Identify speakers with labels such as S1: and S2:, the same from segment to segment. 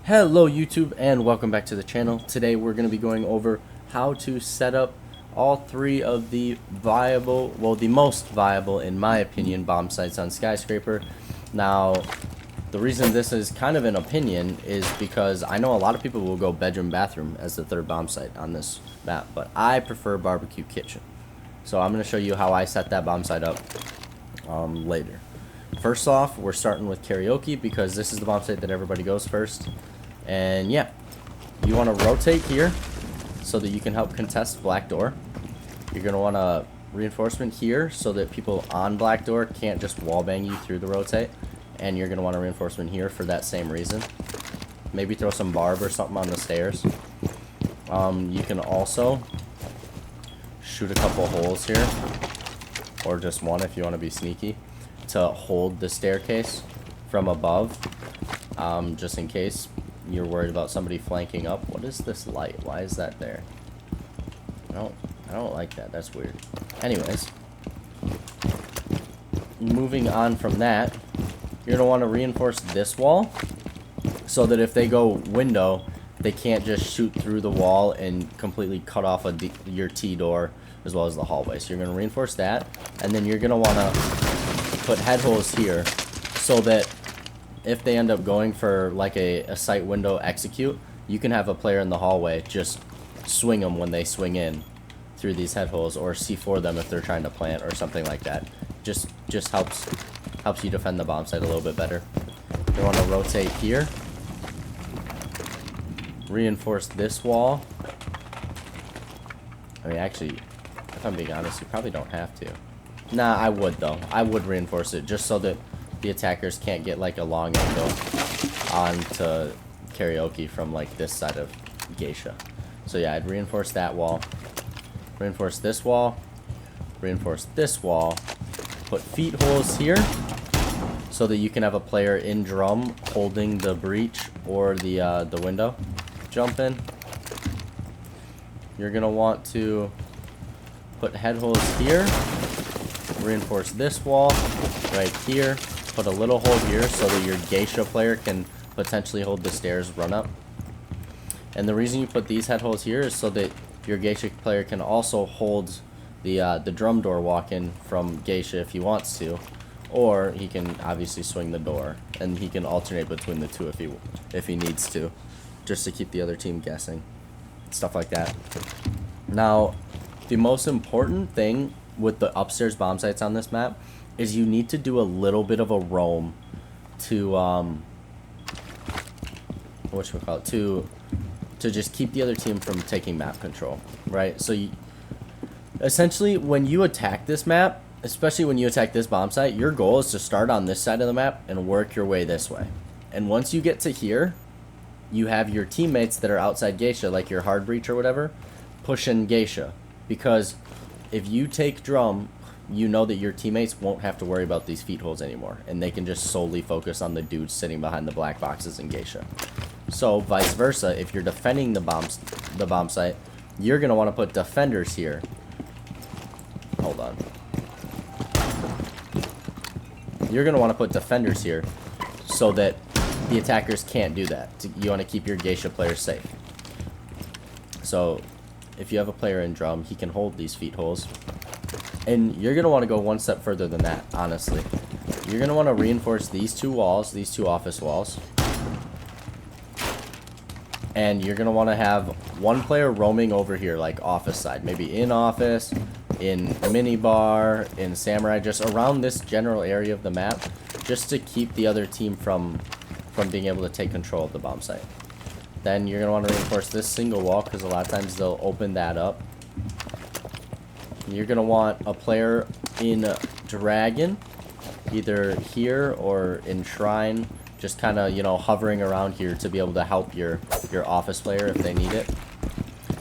S1: Hello YouTube and welcome back to the channel. Today we're going to be going over how to set up all three of the the most viable in my opinion bomb sites on Skyscraper. Now the reason this is kind of an opinion is because I know a lot of people will go bedroom bathroom as the third bomb site on this map, but I prefer barbecue kitchen. So I'm going to show you how I set that bomb site up later. First off, we're starting with karaoke because this is the bomb site that everybody goes first. And yeah, you want to rotate here so that you can help contest black door. You're going to want a reinforcement here so that people on black door can't just wallbang you through the rotate. And you're going to want a reinforcement here for that same reason. Maybe throw some barb or something on the stairs. You can also shoot a couple holes here, or just one if you want to be sneaky, to hold the staircase from above, just in case you're worried about somebody flanking up. What is this light? Why is that there? I don't like that. That's weird. Anyways, moving on from that, you're gonna want to reinforce this wall so that if they go window, they can't just shoot through the wall and completely cut off your T door as well as the hallway. So you're gonna reinforce that, and then you're gonna want to put head holes here so that if they end up going for like a sight window execute, you can have a player in the hallway just swing them when they swing in through these head holes, or C4 them if they're trying to plant or something like that. Just helps you defend the bomb site a little bit better. You want to rotate here, reinforce this wall. I mean, actually, if I'm being honest, you probably don't have to. Nah, I would though. I would reinforce it just so that the attackers can't get like a long angle onto karaoke from like this side of Geisha. So yeah, I'd reinforce that wall, reinforce this wall, reinforce this wall, put feet holes here so that you can have a player in drum holding the breach or the window jump in. You're gonna want to put head holes here, reinforce this wall right here, put a little hole here so that your Geisha player can potentially hold the stairs run up. And the reason you put these head holes here is so that your Geisha player can also hold the drum door walk-in from Geisha if he wants to, or he can obviously swing the door, and he can alternate between the two if he needs to, just to keep the other team guessing, stuff like that. Now, the most important thing with the upstairs bomb sites on this map is you need to do a little bit of a roam to to just keep the other team from taking map control, right? So essentially when you attack this map, especially when you attack this bomb site, your goal is to start on this side of the map and work your way this way. And once you get to here, you have your teammates that are outside Geisha, like your hard breach or whatever, pushing Geisha, because if you take drum, you know that your teammates won't have to worry about these feet holes anymore, and they can just solely focus on the dudes sitting behind the black boxes in Geisha. So vice versa, if you're defending the bomb site, you're gonna want to put defenders here. Hold on. You're gonna want to put defenders here so that the attackers can't do that. You want to keep your Geisha players safe. So if you have a player in drum, he can hold these feet holes. And you're going to want to go one step further than that, honestly. You're going to want to reinforce these two walls, these two office walls. And you're going to want to have one player roaming over here, like office side. Maybe in office, in mini bar, in samurai, just around this general area of the map, just to keep the other team from being able to take control of the bomb site. Then you're going to want to reinforce this single wall, because a lot of times they'll open that up. You're going to want a player in Dragon, either here or in Shrine, just kind of, you know, hovering around here to be able to help your office player if they need it.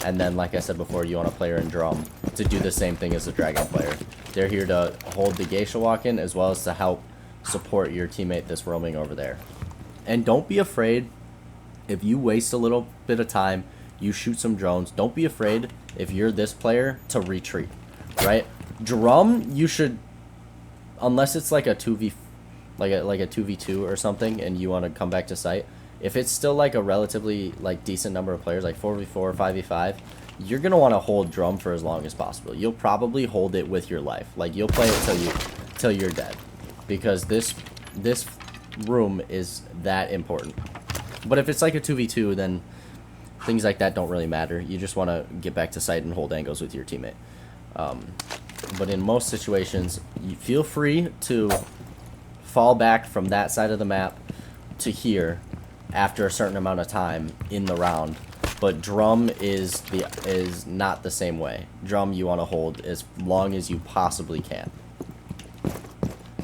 S1: And then, like I said before, you want a player in Drum to do the same thing as the Dragon player. They're here to hold the Geisha walk-in as well as to help support your teammate that's roaming over there. And don't be afraid if you waste a little bit of time, you shoot some drones, don't be afraid if you're this player to retreat. Right? Drum, you should, unless it's like a 2v, like a 2v2 or something, and you want to come back to site, If it's still like a relatively like decent number of players, like 4v4, 5v5, you're gonna want to hold drum for as long as possible. You'll probably hold it with your life. Like you'll play it till you're dead, because this room is that important. But if it's like a 2v2, then things like that don't really matter. You just want to get back to site and hold angles with your teammate. But in most situations, you feel free to fall back from that side of the map to here after a certain amount of time in the round. But drum is not the same way. Drum you want to hold as long as you possibly can.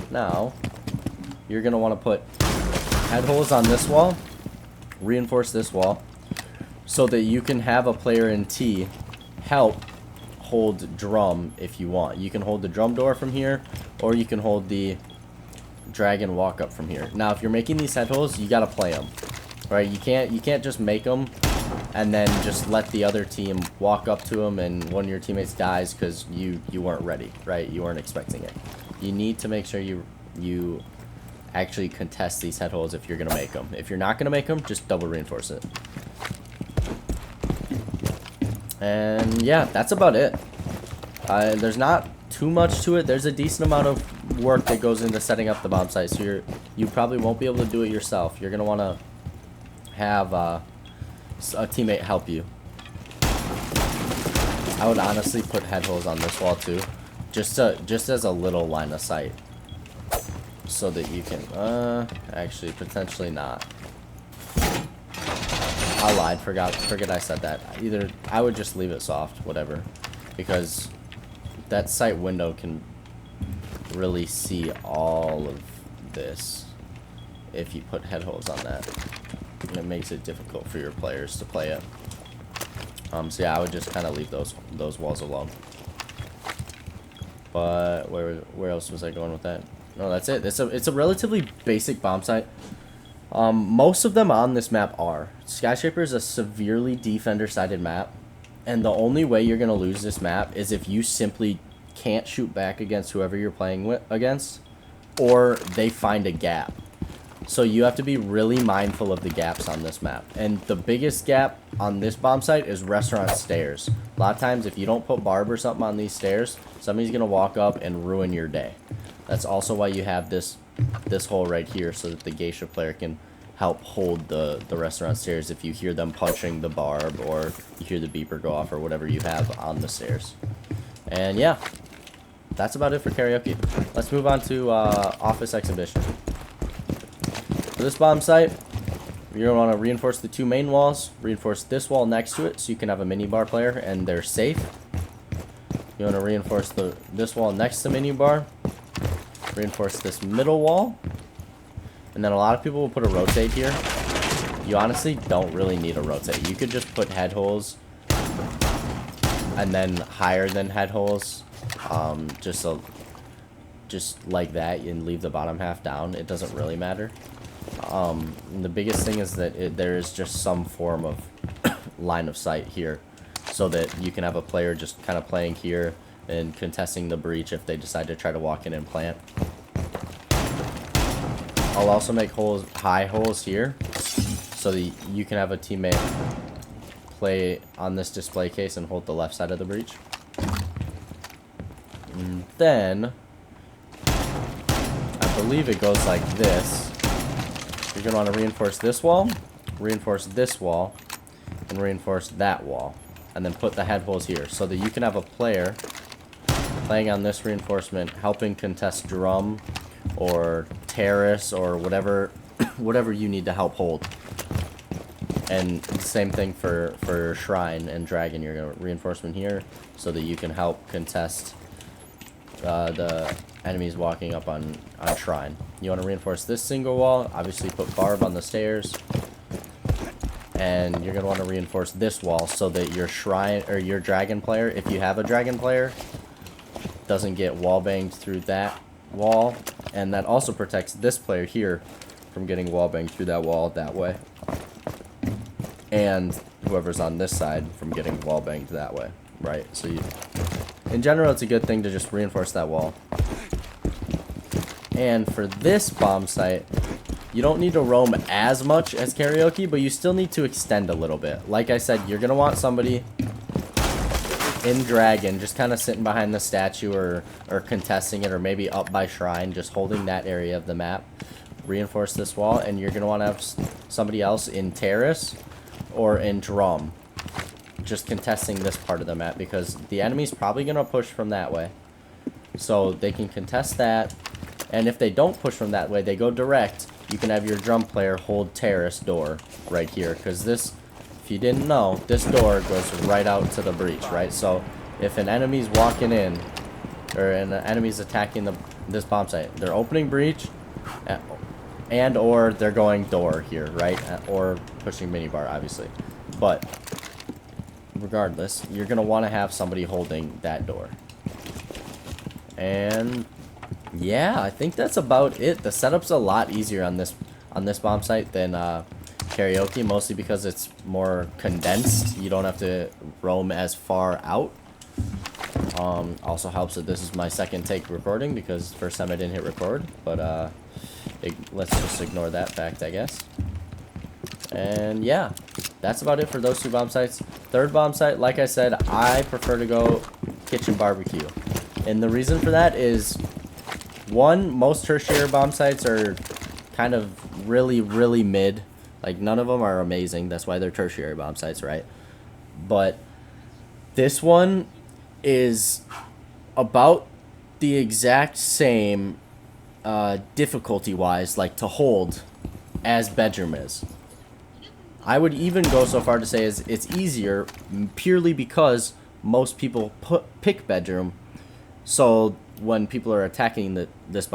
S1: Now, you're going to want to put head holes on this wall, reinforce this wall, so that you can have a player in T help hold drum if you want. You can hold the drum door from here, or you can hold the dragon walk up from here. Now, if you're making these head holes, you got to play them. Right? You can't just make them and then just let the other team walk up to them and one of your teammates dies because you weren't ready, right? You weren't expecting it. You need to make sure you actually contest these head holes if you're going to make them. If you're not going to make them, just double reinforce it. And yeah, that's about it. There's not too much to it. There's a decent amount of work that goes into setting up the bomb site, so you probably won't be able to do it yourself. You're going to want to have a teammate help you. I would honestly put head holes on this wall too, just as a little line of sight, so that you can actually potentially not. I lied, forget I said that. Either I would just leave it soft, whatever, because that sight window can really see all of this if you put head holes on that. And it makes it difficult for your players to play it. So yeah, I would just kind of leave those walls alone. But where else was I going with that? No, that's it. It's a relatively basic bomb site. Most of them on this map are. Skyscraper is a severely defender-sided map, and the only way you're gonna lose this map is if you simply can't shoot back against whoever you're playing against, or they find a gap. So you have to be really mindful of the gaps on this map. And the biggest gap on this bomb site is restaurant stairs. A lot of times if you don't put barb or something on these stairs, somebody's going to walk up and ruin your day. That's also why you have this hole right here, so that the geisha player can help hold the restaurant stairs if you hear them punching the barb, or you hear the beeper go off, or whatever you have on the stairs. And yeah, that's about it for karaoke. Let's move on to office exhibition. For this bomb site, you're going to want to reinforce the two main walls, reinforce this wall next to it so you can have a minibar player and they're safe. You want to reinforce this wall next to minibar, reinforce this middle wall, and then a lot of people will put a rotate here. You honestly don't really need a rotate. You could just put head holes and then higher than head holes, just like that, and leave the bottom half down. It doesn't really matter. The biggest thing is that there is just some form of line of sight here, so that you can have a player just kind of playing here and contesting the breach if they decide to try to walk in and plant. I'll also make high holes here, so that you can have a teammate play on this display case and hold the left side of the breach. And then I believe it goes like this. You're going to want to reinforce this wall, and reinforce that wall. And then put the head holes here, so that you can have a player playing on this reinforcement, helping contest drum or terrace or whatever you need to help hold. And the same thing for shrine and dragon. You're going to reinforcement here, so that you can help contest the enemies walking up on shrine. You want to reinforce this single wall, obviously put barb on the stairs, and you're going to want to reinforce this wall so that your shrine or your dragon player, if you have a dragon player, doesn't get wall banged through that wall, and that also protects this player here from getting wall banged through that wall that way, and whoever's on this side from getting wall banged that way, right? So in general, it's a good thing to just reinforce that wall. And for this bomb site, You don't need to roam as much as karaoke, but you still need to extend a little bit. Like I said, you're going to want somebody in Dragon just kind of sitting behind the statue or contesting it, or maybe up by Shrine, just holding that area of the map. Reinforce this wall, and you're going to want to have somebody else in Terrace or in Drum just contesting this part of the map, because the enemy's probably going to push from that way. So they can contest that, and if they don't push from that way, they go direct. You can have your Drum player hold Terrace door right here, because this, if you didn't know, this door goes right out to the breach, right? So if an enemy's walking in, or an enemy's attacking this bomb site, they're opening breach, and or they're going door here, right? Or pushing minibar, obviously. But regardless, you're going to want to have somebody holding that door. And yeah, I think that's about it. The setup's a lot easier on this bomb site than karaoke, mostly because it's more condensed. You don't have to roam as far out. Also helps that this is my second take recording, because first time I didn't hit record, but let's just ignore that fact, I guess. And yeah, that's about it for those two bomb sites. Third bomb site, like I said, I prefer to go kitchen barbecue. And the reason for that is, one, most tertiary bomb sites are kind of really, really mid. Like, none of them are amazing. That's why they're tertiary bomb sites, right? But this one is about the exact same difficulty-wise, like, to hold as Bedroom is. I would even go so far to say it's easier purely because most people pick Bedroom. So when people are attacking this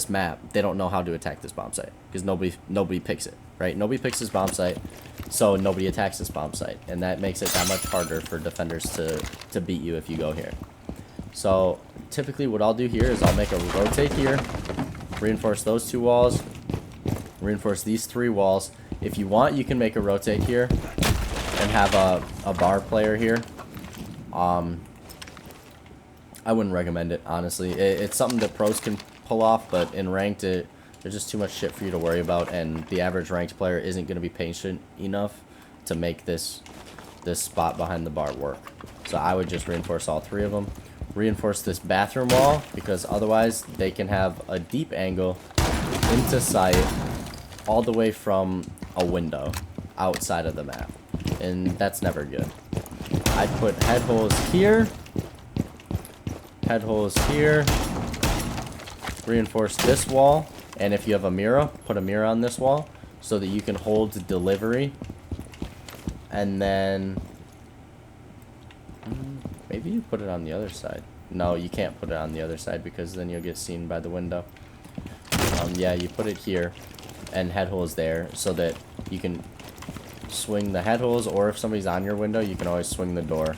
S1: map, they don't know how to attack this bomb site, because nobody picks it, right? Nobody picks this bomb site, so nobody attacks this bomb site, and that makes it that much harder for defenders to beat you if you go here. So typically what I'll do here is I'll make a rotate here, reinforce those two walls, reinforce these three walls. If you want, you can make a rotate here and have a bar player here. I wouldn't recommend it, honestly. It's something that pros can pull off, but in ranked, there's just too much shit for you to worry about, and the average ranked player isn't going to be patient enough to make this spot behind the bar work. So I would just reinforce all three of them. Reinforce this bathroom wall, because otherwise they can have a deep angle into sight all the way from a window outside of the map, and that's never good. I'd put head holes here, head holes here, reinforce this wall, and if you have a mirror, put a mirror on this wall so that you can hold delivery. And then maybe you put it on the other side. No, you can't put it on the other side, because then you'll get seen by the window. Yeah, you put it here and head holes there so that you can swing the head holes, or if somebody's on your window, you can always swing the door.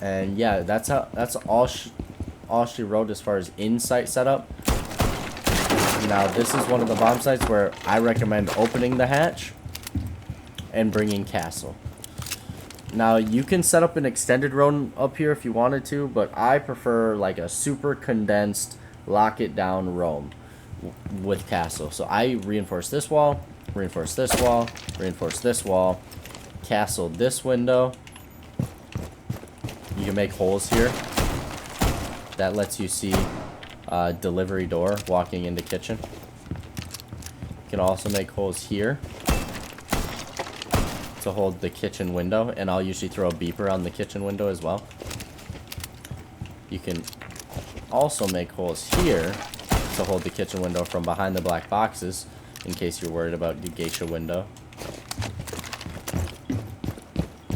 S1: And yeah, that's all she wrote as far as in-sight setup. Now, this is one of the bomb sites where I recommend opening the hatch and bringing castle. Now, you can set up an extended roam up here if you wanted to, but I prefer like a super condensed, lock it down roam with castle. So I reinforce this wall, reinforce this wall, reinforce this wall, castle this window. You can make holes here. That lets you see delivery door walking into kitchen. You can also make holes here to hold the kitchen window, and I'll usually throw a beeper on the kitchen window as well. You can also make holes here to hold the kitchen window from behind the black boxes, in case you're worried about the geisha window.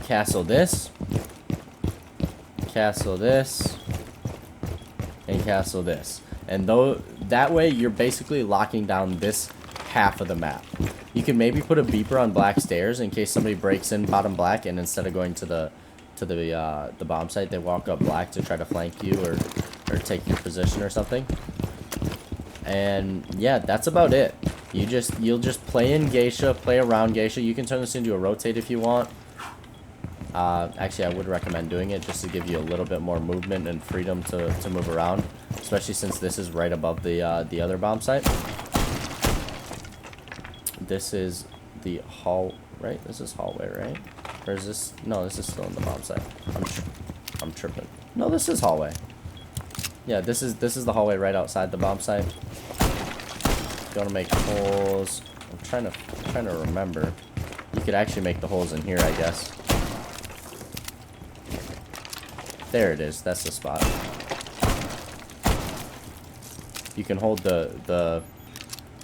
S1: Castle this, castle this, and castle this. And that way you're basically locking down this half of the map. You can maybe put a beeper on black stairs in case somebody breaks in bottom black, and instead of going to the bomb site, they walk up black to try to flank you or take your position or something. And yeah, that's about it. You'll just play in geisha, play around geisha. You can turn this into a rotate if you want. Actually, I would recommend doing it just to give you a little bit more movement and freedom to move around, especially since this is right above the other bomb site. this is the hall, right? This is hallway, right? Or is this, no, this is still in the bomb site. I'm tripping. No, this is hallway. Yeah, this is the hallway right outside the bomb site. Gonna make holes. I'm trying to remember. You could actually make the holes in here, I guess. There it is. That's the spot. You can hold the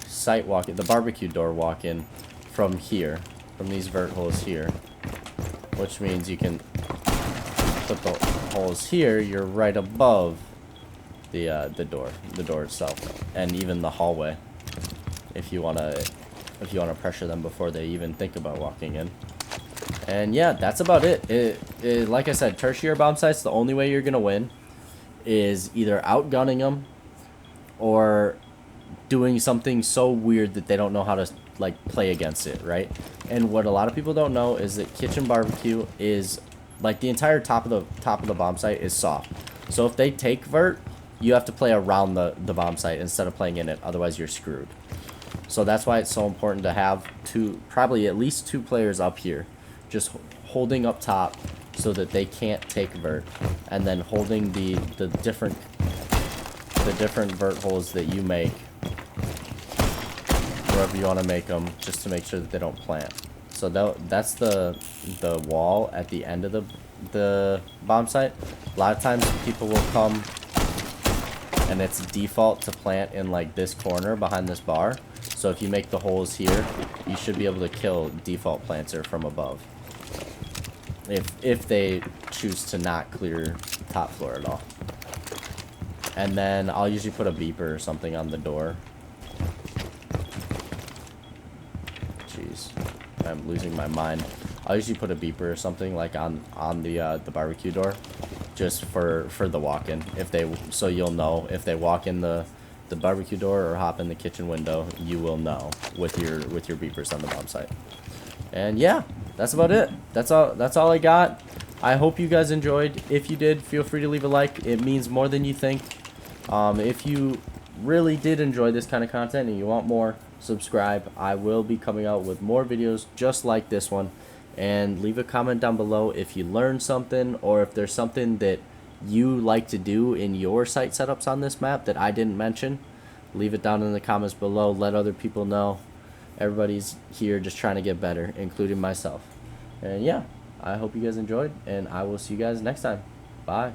S1: site walk-in, the barbecue door walk-in from here, from these vert holes here, which means you can put the holes here. You're right above the door itself, and even the hallway, if you wanna pressure them before they even think about walking in. And yeah, that's about it. Like I said, tertiary bomb sites, the only way you're gonna win is either outgunning them or doing something so weird that they don't know how to like play against it, right? And what a lot of people don't know is that kitchen barbecue is like the entire top of the bomb site is soft. So if they take vert, you have to play around the bomb site instead of playing in it. Otherwise, you're screwed. So that's why it's so important to have probably at least two players up here, just holding up top so that they can't take vert, and then holding the different vert holes that you make, wherever you want to make them, just to make sure that they don't plant. So that's the wall at the end of the bomb site. A lot of times people will come and it's default to plant in like this corner behind this bar. So if you make the holes here, you should be able to kill default planter from above, if they choose to not clear top floor at all. And then I'll usually put a beeper or something on the door. Jeez, I'm losing my mind. I'll usually put a beeper or something like on the barbecue door, just for the walk-in. So you'll know if they walk in the barbecue door or hop in the kitchen window, you will know with your beepers on the bomb site. And yeah, that's about it. That's all I got. I hope you guys enjoyed. If you did, feel free to leave a like. It means more than you think. If you really did enjoy this kind of content and you want more, subscribe. I will be coming out with more videos just like this one. And leave a comment down below if you learned something, or if there's something that you like to do in your site setups on this map that I didn't mention. Leave it down in the comments below. Let other people know. Everybody's here just trying to get better, including myself. And yeah, I hope you guys enjoyed, and I will see you guys next time. Bye.